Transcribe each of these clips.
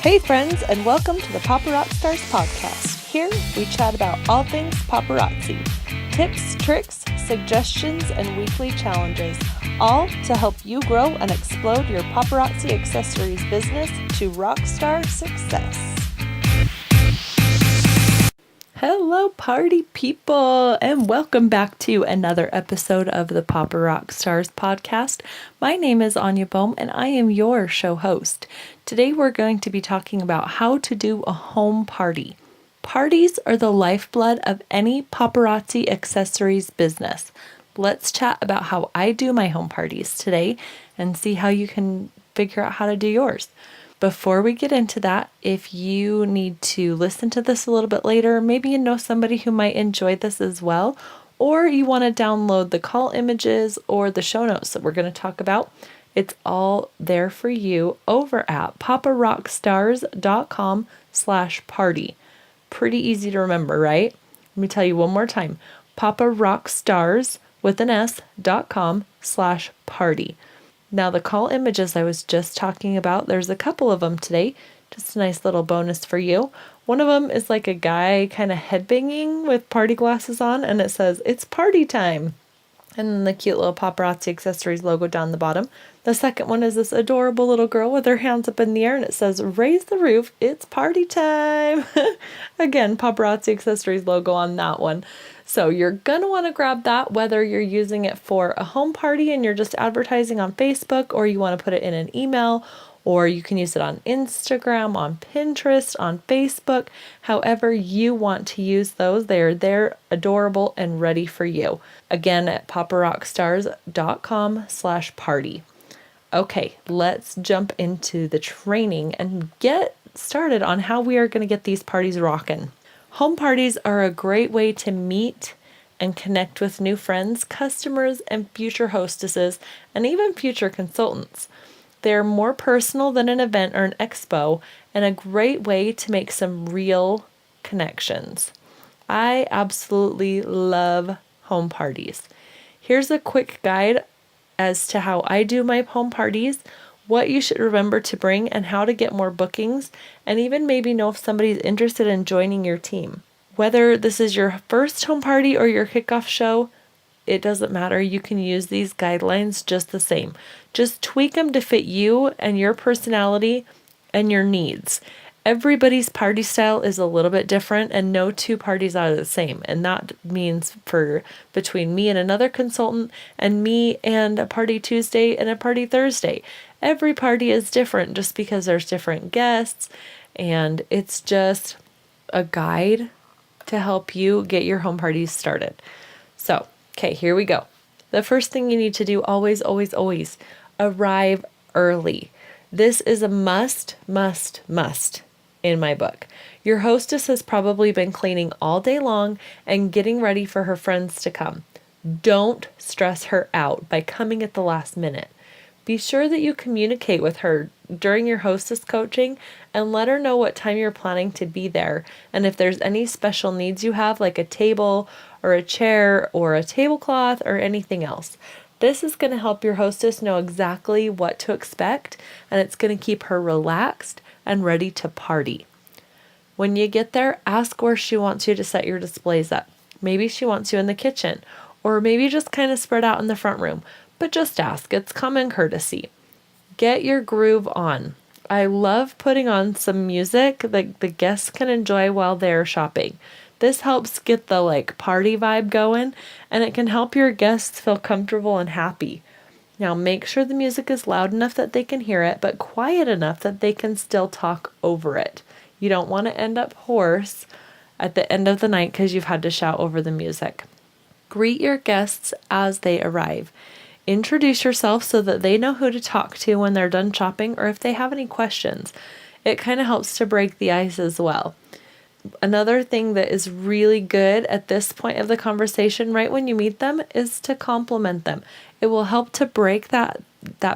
Hey friends, and welcome to the Paparazzi Stars podcast. Here we chat about all things paparazzi. Tips, tricks, suggestions, and weekly challenges. All to help you grow and explode your paparazzi accessories business to rockstar success. Hello party people, and welcome back to another episode of the Paparazzi Stars podcast. My name is Anya Bohm and I am your show host. Today we're going to be talking about how to do a home party. Parties are the lifeblood of any paparazzi accessories business. Let's chat about how I do my home parties today and see how you can figure out how to do yours. Before we get into that, if you need to listen to this a little bit later, maybe you know somebody who might enjoy this as well, or you want to download the call images or the show notes that we're going to talk about, it's all there for you over at paparockstars.com/party. Pretty easy to remember, right? Let me tell you one more time. paparockstars.com/party. Now the call images I was just talking about, there's a couple of them today. Just a nice little bonus for you. One of them is like a guy kind of headbanging with party glasses on, and it says, "It's party time." And then the cute little paparazzi accessories logo down the bottom. The second one is this adorable little girl with her hands up in the air, and it says, "Raise the roof, it's party time." Again, paparazzi accessories logo on that one. So you're going to want to grab that, whether you're using it for a home party and you're just advertising on Facebook, or you want to put it in an email, or you can use it on Instagram, on Pinterest, on Facebook. However you want to use those, they are there, adorable, and ready for you. Again, at paparockstars.com/party. Okay, let's jump into the training and get started on how we are going to get these parties rocking. Home parties are a great way to meet and connect with new friends, customers, and future hostesses, and even future consultants. They're more personal than an event or an expo, and a great way to make some real connections. I absolutely love home parties. Here's a quick guide as to how I do my home parties, what you should remember to bring, and how to get more bookings, and even maybe know if somebody's interested in joining your team. Whether this is your first home party or your kickoff show, it doesn't matter. You can use these guidelines just the same. Just tweak them to fit you and your personality and your needs. Everybody's party style is a little bit different, and no two parties are the same. And that means for between me and another consultant, and me and a party Tuesday and a party Thursday. Every party is different just because there's different guests, and it's just a guide to help you get your home parties started. So, okay, here we go. The first thing you need to do, always, always, always, arrive early. This is a must in my book. Your hostess has probably been cleaning all day long and getting ready for her friends to come. Don't stress her out by coming at the last minute. Be sure that you communicate with her during your hostess coaching and let her know what time you're planning to be there, and if there's any special needs you have, like a table or a chair or a tablecloth or anything else. This is going to help your hostess know exactly what to expect, and it's going to keep her relaxed and ready to party. When you get there, ask where she wants you to set your displays up. Maybe she wants you in the kitchen, or maybe just kind of spread out in the front room. But just ask. It's common courtesy. Get your groove on. I love putting on some music that the guests can enjoy while they're shopping. This helps get the party vibe going, and it can help your guests feel comfortable and happy. Now make sure the music is loud enough that they can hear it, but quiet enough that they can still talk over it. You don't want to end up hoarse at the end of the night because you've had to shout over the music. Greet your guests as they arrive. Introduce yourself so that they know who to talk to when they're done shopping, or if they have any questions. It kind of helps to break the ice as well. Another thing that is really good at this point of the conversation, right when you meet them, is to compliment them. It will help to break that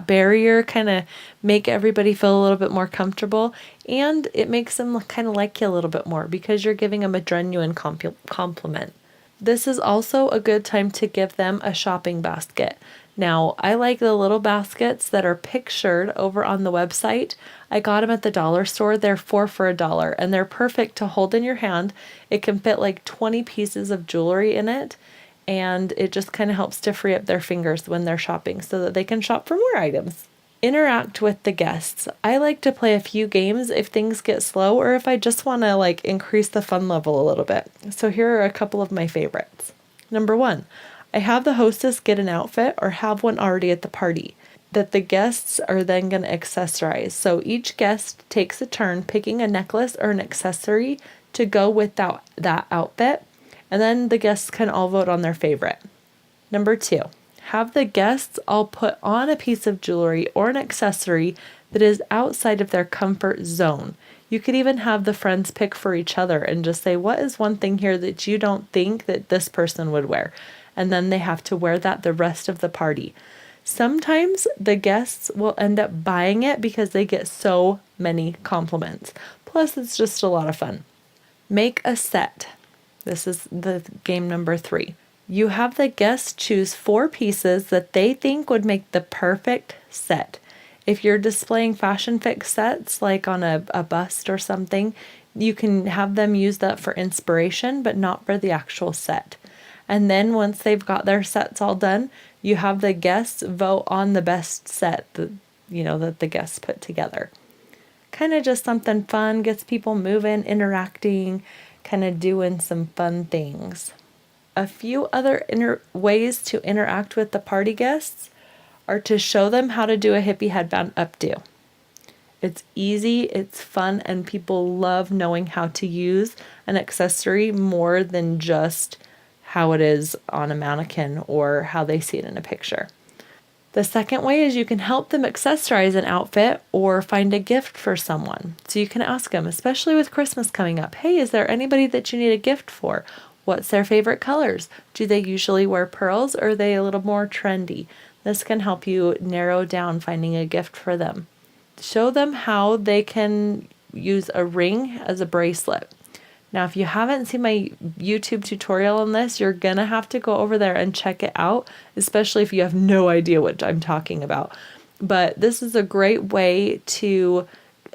barrier, kind of make everybody feel a little bit more comfortable, and it makes them kind of like you a little bit more because you're giving them a genuine compliment. This is also a good time to give them a shopping basket. Now, I like the little baskets that are pictured over on the website. I got them at the dollar store. They're 4 for $1, and they're perfect to hold in your hand. It can fit like 20 pieces of jewelry in it, and it just kind of helps to free up their fingers when they're shopping so that they can shop for more items. Interact with the guests. I like to play a few games if things get slow or if I just want to like increase the fun level a little bit. So here are a couple of my favorites. Number 1, I have the hostess get an outfit or have one already at the party that the guests are then going to accessorize. So each guest takes a turn picking a necklace or an accessory to go with that outfit, and then the guests can all vote on their favorite. Number 2, have the guests all put on a piece of jewelry or an accessory that is outside of their comfort zone. You could even have the friends pick for each other and just say, what is one thing here that you don't think that this person would wear? And then they have to wear that the rest of the party. Sometimes the guests will end up buying it because they get so many compliments. Plus, it's just a lot of fun. Make a set. This is the game number 3. You have the guests choose 4 pieces that they think would make the perfect set. If you're displaying fashion fix sets, like on a bust or something, you can have them use that for inspiration, but not for the actual set. And then once they've got their sets all done, you have the guests vote on the best set that the guests put together. Kind of just something fun, gets people moving, interacting, kind of doing some fun things. A few other ways to interact with the party guests are to show them how to do a hippie headband updo. It's easy, it's fun, and people love knowing how to use an accessory more than just how it is on a mannequin or how they see it in a picture. The second way is you can help them accessorize an outfit or find a gift for someone. So you can ask them, especially with Christmas coming up, hey, is there anybody that you need a gift for? What's their favorite colors? Do they usually wear pearls or are they a little more trendy? This can help you narrow down finding a gift for them. Show them how they can use a ring as a bracelet. Now, if you haven't seen my YouTube tutorial on this, you're going to have to go over there and check it out, especially if you have no idea what I'm talking about. But this is a great way to,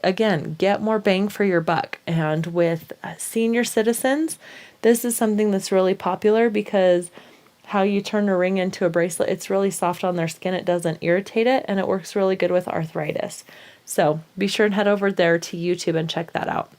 again, get more bang for your buck. And with senior citizens, this is something that's really popular because how you turn a ring into a bracelet, it's really soft on their skin. It doesn't irritate it, and it works really good with arthritis. So be sure and head over there to YouTube and check that out.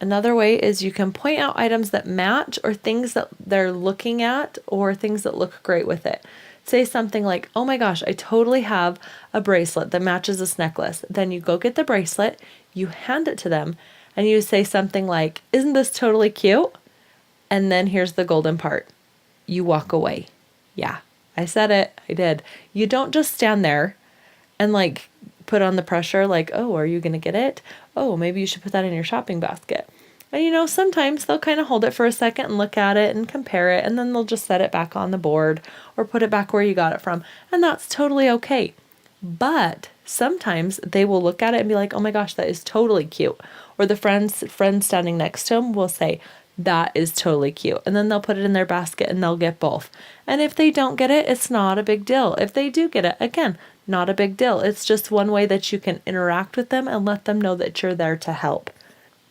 Another way is you can point out items that match or things that they're looking at or things that look great with it. Say something like, oh my gosh, I totally have a bracelet that matches this necklace. Then you go get the bracelet, you hand it to them, and you say something like, isn't this totally cute? And then here's the golden part. You walk away. Yeah, I said it. I did. You don't just stand there and like put on the pressure like, oh, are you going to get it? Oh, maybe you should put that in your shopping basket. And sometimes they'll kind of hold it for a second and look at it and compare it, and then they'll just set it back on the board or put it back where you got it from. And that's totally okay. But sometimes they will look at it and be like, oh my gosh, that is totally cute. Or the friend standing next to them will say, that is totally cute. And then they'll put it in their basket and they'll get both. And if they don't get it, it's not a big deal. If they do get it, again, not a big deal. It's just one way that you can interact with them and let them know that you're there to help.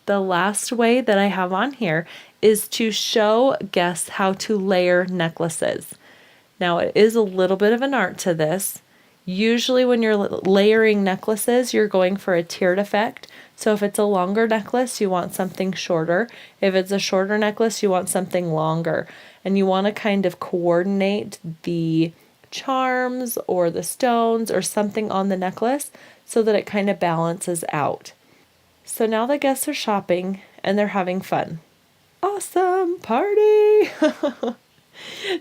The last way that I have on here is to show guests how to layer necklaces. Now, it is a little bit of an art to this. Usually when you're layering necklaces, you're going for a tiered effect. So if it's a longer necklace, you want something shorter. If it's a shorter necklace, you want something longer. And you want to kind of coordinate the charms or the stones or something on the necklace so that it kind of balances out. So now the guests are shopping and they're having fun. Awesome party!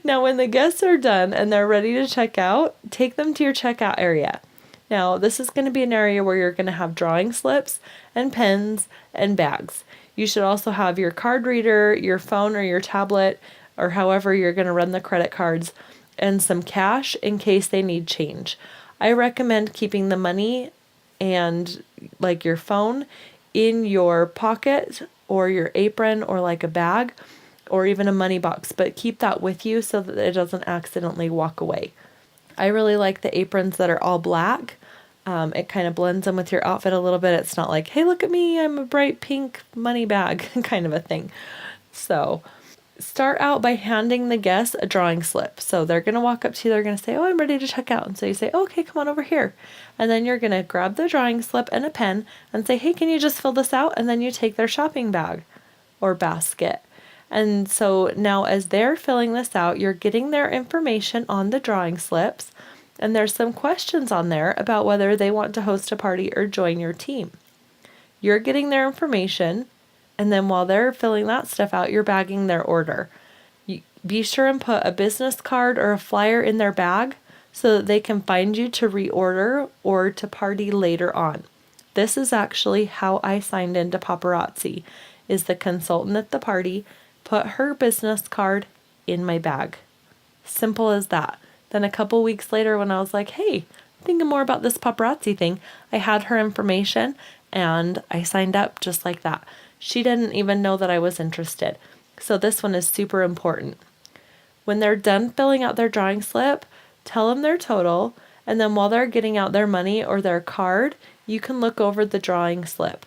Now when the guests are done and they're ready to check out, take them to your checkout area. Now this is going to be an area where you're going to have drawing slips and pens and bags. You should also have your card reader, your phone or your tablet, or however you're going to run the credit cards, and some cash in case they need change. I recommend keeping the money and like your phone in your pocket or your apron or like a bag or even a money box, but keep that with you so that it doesn't accidentally walk away. I really like the aprons that are all black. It kind of blends in with your outfit a little bit. It's not like, hey, look at me, I'm a bright pink money bag kind of a thing. So start out by handing the guests a drawing slip. So they're going to walk up to you, they're going to say, oh, I'm ready to check out. And so you say, okay, come on over here. And then you're going to grab the drawing slip and a pen and say, hey, can you just fill this out? And then you take their shopping bag or basket. And so now as they're filling this out, you're getting their information on the drawing slips. And there's some questions on there about whether they want to host a party or join your team. You're getting their information, and then while they're filling that stuff out, you're bagging their order. Be sure and put a business card or a flyer in their bag so that they can find you to reorder or to party later on. This is actually how I signed into Paparazzi, is the consultant at the party put her business card in my bag. Simple as that. Then a couple weeks later when I was like, hey, thinking more about this paparazzi thing, I had her information and I signed up just like that. She didn't even know that I was interested. So this one is super important. When they're done filling out their drawing slip, tell them their total, and then while they're getting out their money or their card, you can look over the drawing slip.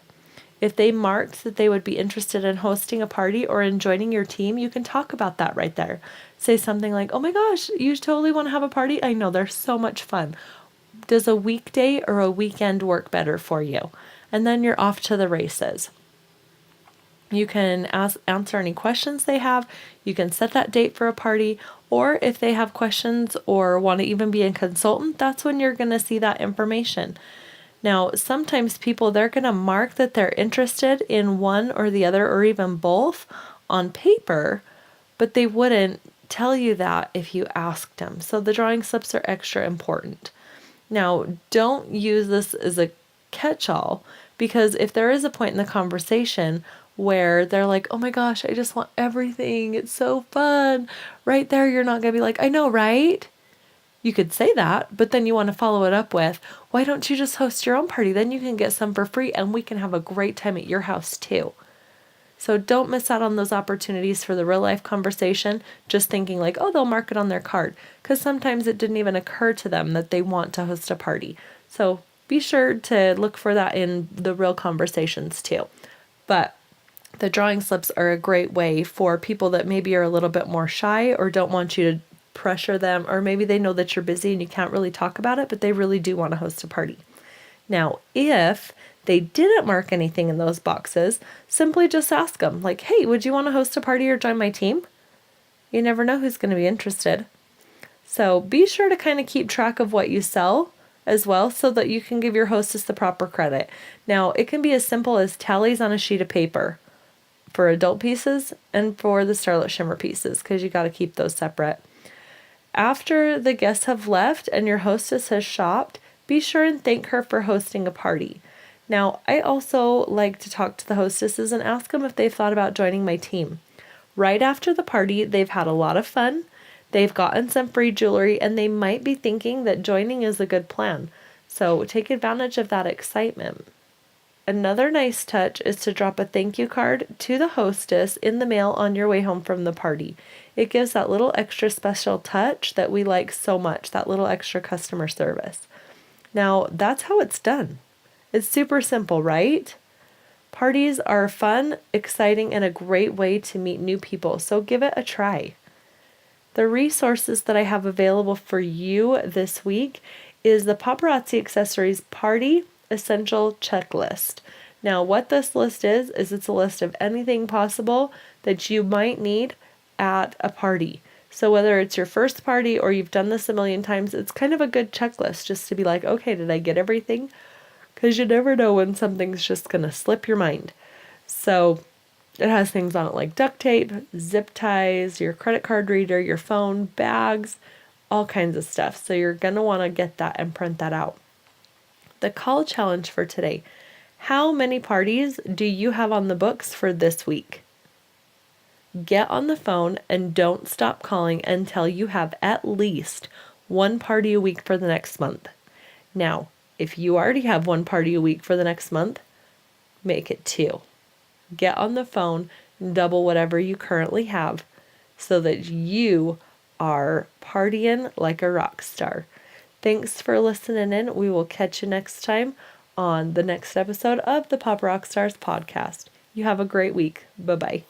If they marked that they would be interested in hosting a party or in joining your team, you can talk about that right there. Say something like, oh my gosh, you totally want to have a party? I know, they're so much fun. Does a weekday or a weekend work better for you? And then you're off to the races. You can answer any questions they have. You can set that date for a party. Or if they have questions or want to even be a consultant, that's when you're going to see that information. Now, sometimes people, they're going to mark that they're interested in one or the other or even both on paper, but they wouldn't tell you that if you asked them. So the drawing slips are extra important. Now, don't use this as a catch-all, because if there is a point in the conversation where they're like, oh my gosh, I just want everything, it's so fun, right there, you're not going to be like, I know, right? You could say that, but then you want to follow it up with, why don't you just host your own party? Then you can get some for free and we can have a great time at your house too. So don't miss out on those opportunities for the real life conversation, just thinking like, oh, they'll mark it on their card, because sometimes it didn't even occur to them that they want to host a party. So be sure to look for that in the real conversations too. But the drawing slips are a great way for people that maybe are a little bit more shy or don't want you to pressure them, or maybe they know that you're busy and you can't really talk about it, but they really do want to host a party. Now, if they didn't mark anything in those boxes, simply just ask them, like, hey, would you want to host a party or join my team? You never know who's going to be interested. So be sure to kind of keep track of what you sell as well so that you can give your hostess the proper credit. Now, it can be as simple as tallies on a sheet of paper for adult pieces and for the Starlit Shimmer pieces, because you got to keep those separate. After the guests have left and your hostess has shopped, be sure and thank her for hosting a party. Now, I also like to talk to the hostesses and ask them if they've thought about joining my team. Right after the party, they've had a lot of fun, they've gotten some free jewelry, and they might be thinking that joining is a good plan. So take advantage of that excitement. Another nice touch is to drop a thank you card to the hostess in the mail on your way home from the party. It gives that little extra special touch that we like so much, that little extra customer service. Now, that's how it's done. It's super simple, right? Parties are fun, exciting, and a great way to meet new people, so give it a try. The resources that I have available for you this week is the Paparazzi Accessories Party Essential Checklist. Now, what this list is it's a list of anything possible that you might need at a party. So whether it's your first party or you've done this a million times, it's kind of a good checklist just to be like, okay, did I get everything? Because you never know when something's just going to slip your mind. So it has things on it like duct tape, zip ties, your credit card reader, your phone, bags, all kinds of stuff. So you're going to want to get that and print that out. The call challenge for today. How many parties do you have on the books for this week? Get on the phone and don't stop calling until you have at least one party a week for the next month. Now, if you already have one party a week for the next month, make it 2. Get on the phone and double whatever you currently have so that you are partying like a rock star. Thanks for listening in. We will catch you next time on the next episode of the Pop Rock Stars podcast. You have a great week. Bye-bye.